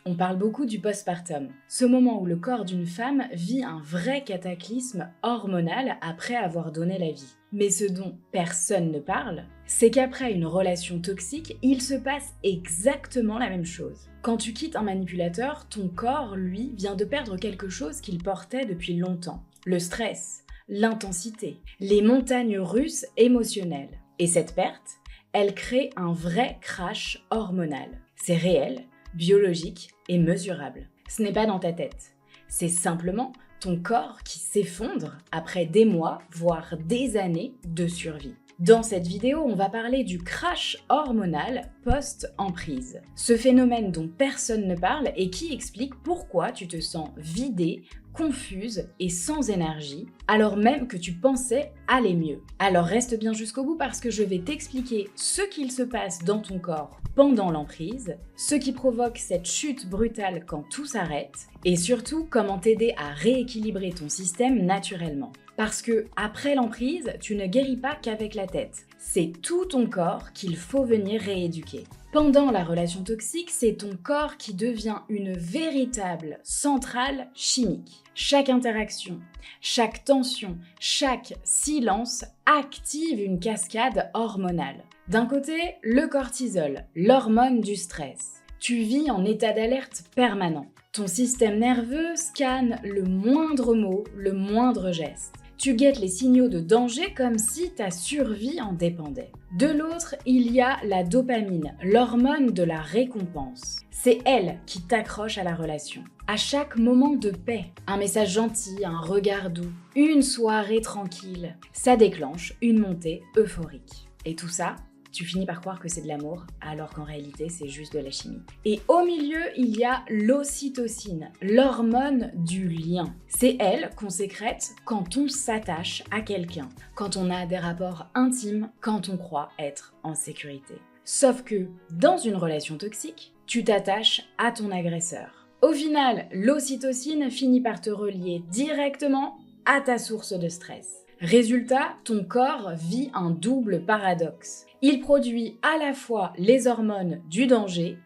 On parle beaucoup du postpartum, ce moment où le corps d'une femme vit un vrai cataclysme hormonal après avoir donné la vie. Mais ce dont personne ne parle, c'est qu'après une relation toxique, il se passe exactement la même chose. Quand tu quittes un manipulateur, ton corps, lui, vient de perdre quelque chose qu'il portait depuis longtemps. Le stress, l'intensité, les montagnes russes émotionnelles. Et cette perte, elle crée un vrai crash hormonal. C'est réel, biologique et mesurable. Ce n'est pas dans ta tête. C'est simplement ton corps qui s'effondre après des mois, voire des années de survie. Dans cette vidéo, on va parler du crash hormonal post-emprise. Ce phénomène dont personne ne parle et qui explique pourquoi tu te sens vidée, confuse et sans énergie, alors même que tu pensais aller mieux. Alors reste bien jusqu'au bout parce que je vais t'expliquer ce qu'il se passe dans ton corps pendant l'emprise, ce qui provoque cette chute brutale quand tout s'arrête, et surtout comment t'aider à rééquilibrer ton système naturellement. Parce que après l'emprise, tu ne guéris pas qu'avec la tête. C'est tout ton corps qu'il faut venir rééduquer. Pendant la relation toxique, c'est ton corps qui devient une véritable centrale chimique. Chaque interaction, chaque tension, chaque silence active une cascade hormonale. D'un côté, le cortisol, l'hormone du stress. Tu vis en état d'alerte permanent. Ton système nerveux scanne le moindre mot, le moindre geste. Tu guettes les signaux de danger comme si ta survie en dépendait. De l'autre, il y a la dopamine, l'hormone de la récompense. C'est elle qui t'accroche à la relation. À chaque moment de paix, un message gentil, un regard doux, une soirée tranquille, ça déclenche une montée euphorique. Et tout ça, tu finis par croire que c'est de l'amour, alors qu'en réalité, c'est juste de la chimie. Et au milieu, il y a l'ocytocine, l'hormone du lien. C'est elle qu'on sécrète quand on s'attache à quelqu'un, quand on a des rapports intimes, quand on croit être en sécurité. Sauf que, dans une relation toxique, tu t'attaches à ton agresseur. Au final, l'ocytocine finit par te relier directement à ta source de stress. Résultat, ton corps vit un double paradoxe. Il produit à la fois les hormones du danger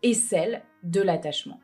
et celles de l'attachement.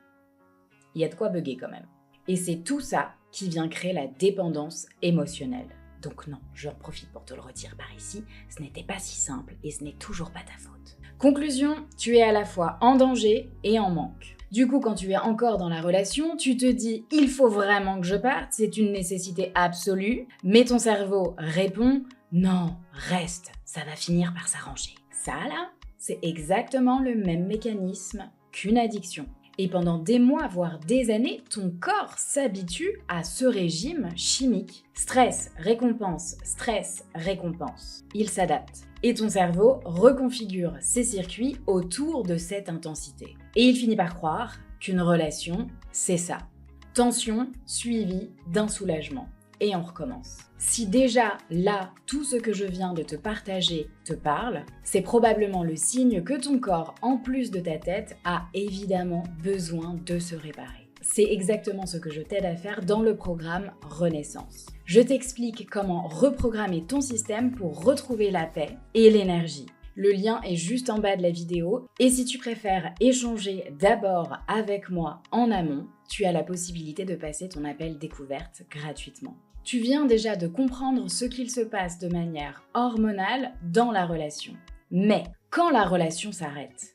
Il y a de quoi bugger quand même. Et c'est tout ça qui vient créer la dépendance émotionnelle. Donc non, j'en profite pour te le redire par ici, ce n'était pas si simple et ce n'est toujours pas ta faute. Conclusion, tu es à la fois en danger et en manque. Du coup, quand tu es encore dans la relation, tu te dis « il faut vraiment que je parte, c'est une nécessité absolue », mais ton cerveau répond « non, reste, ça va finir par s'arranger ». Ça là, c'est exactement le même mécanisme qu'une addiction. Et pendant des mois, voire des années, ton corps s'habitue à ce régime chimique. Stress, récompense, stress, récompense. Il s'adapte. Et ton cerveau reconfigure ses circuits autour de cette intensité. Et il finit par croire qu'une relation, c'est ça. Tension suivie d'un soulagement. Et on recommence. Si déjà là, tout ce que je viens de te partager te parle, c'est probablement le signe que ton corps, en plus de ta tête, a évidemment besoin de se réparer. C'est exactement ce que je t'aide à faire dans le programme Renaissance. Je t'explique comment reprogrammer ton système pour retrouver la paix et l'énergie. Le lien est juste en bas de la vidéo et si tu préfères échanger d'abord avec moi en amont, tu as la possibilité de passer ton appel découverte gratuitement. Tu viens déjà de comprendre ce qu'il se passe de manière hormonale dans la relation. Mais quand la relation s'arrête,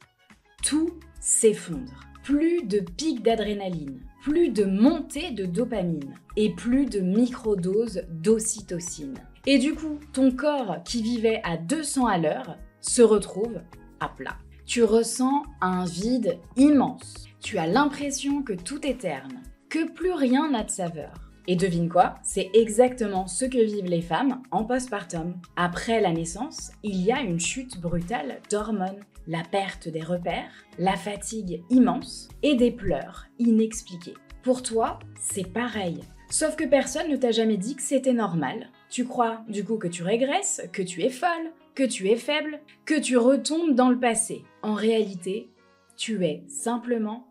tout s'effondre. Plus de pics d'adrénaline, plus de montée de dopamine et plus de microdoses d'ocytocine. Et du coup, ton corps qui vivait à 200 à l'heure se retrouve à plat. Tu ressens un vide immense. Tu as l'impression que tout est terne, que plus rien n'a de saveur. Et devine quoi? C'est exactement ce que vivent les femmes en postpartum. Après la naissance, il y a une chute brutale d'hormones, la perte des repères, la fatigue immense et des pleurs inexpliqués. Pour toi, c'est pareil. Sauf que personne ne t'a jamais dit que c'était normal. Tu crois du coup que tu régresses, que tu es folle, que tu es faible, que tu retombes dans le passé. En réalité, tu es simplement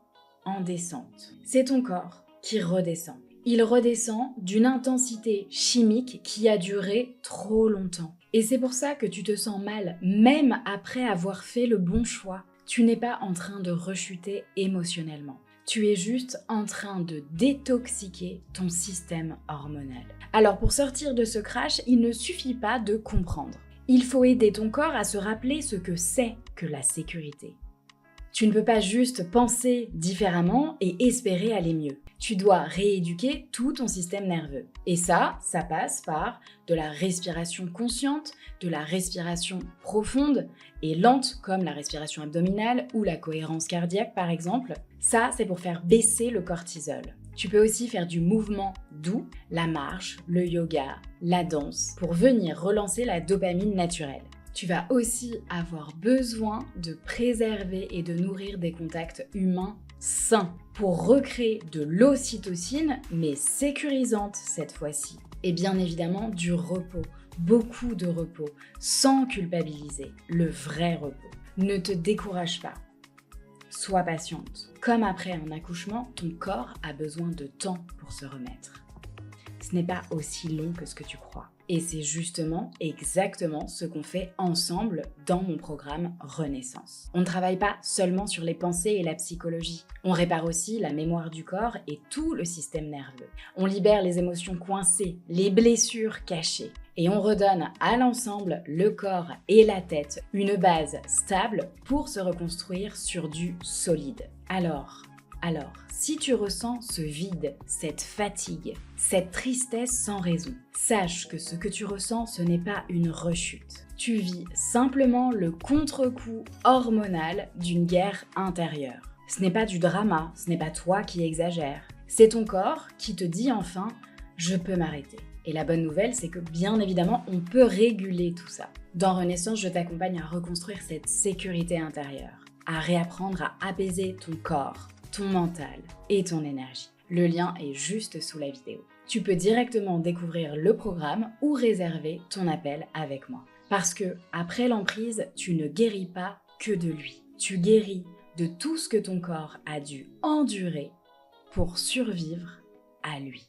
en descente. C'est ton corps qui redescend. Il redescend d'une intensité chimique qui a duré trop longtemps. Et c'est pour ça que tu te sens mal, même après avoir fait le bon choix. Tu n'es pas en train de rechuter émotionnellement. Tu es juste en train de détoxiquer ton système hormonal. Alors pour sortir de ce crash, il ne suffit pas de comprendre. Il faut aider ton corps à se rappeler ce que c'est que la sécurité. Tu ne peux pas juste penser différemment et espérer aller mieux. Tu dois rééduquer tout ton système nerveux. Et ça passe par de la respiration consciente, de la respiration profonde et lente, comme la respiration abdominale ou la cohérence cardiaque par exemple. Ça, c'est pour faire baisser le cortisol. Tu peux aussi faire du mouvement doux, la marche, le yoga, la danse, pour venir relancer la dopamine naturelle. Tu vas aussi avoir besoin de préserver et de nourrir des contacts humains sains pour recréer de l'ocytocine, mais sécurisante cette fois-ci. Et bien évidemment du repos, beaucoup de repos, sans culpabiliser, le vrai repos. Ne te décourage pas. Sois patiente. Comme après un accouchement, ton corps a besoin de temps pour se remettre. Ce n'est pas aussi long que ce que tu crois. Et c'est justement, exactement ce qu'on fait ensemble dans mon programme Renaissance. On ne travaille pas seulement sur les pensées et la psychologie. On répare aussi la mémoire du corps et tout le système nerveux. On libère les émotions coincées, les blessures cachées. Et on redonne à l'ensemble, le corps et la tête, une base stable pour se reconstruire sur du solide. Alors, si tu ressens ce vide, cette fatigue, cette tristesse sans raison, sache que ce que tu ressens, ce n'est pas une rechute. Tu vis simplement le contre-coup hormonal d'une guerre intérieure. Ce n'est pas du drama, ce n'est pas toi qui exagères. C'est ton corps qui te dit enfin « je peux m'arrêter ». Et la bonne nouvelle, c'est que bien évidemment, on peut réguler tout ça. Dans Renaissance, je t'accompagne à reconstruire cette sécurité intérieure, à réapprendre à apaiser ton corps, ton mental et ton énergie. Le lien est juste sous la vidéo. Tu peux directement découvrir le programme ou réserver ton appel avec moi. Parce que après l'emprise, tu ne guéris pas que de lui. Tu guéris de tout ce que ton corps a dû endurer pour survivre à lui.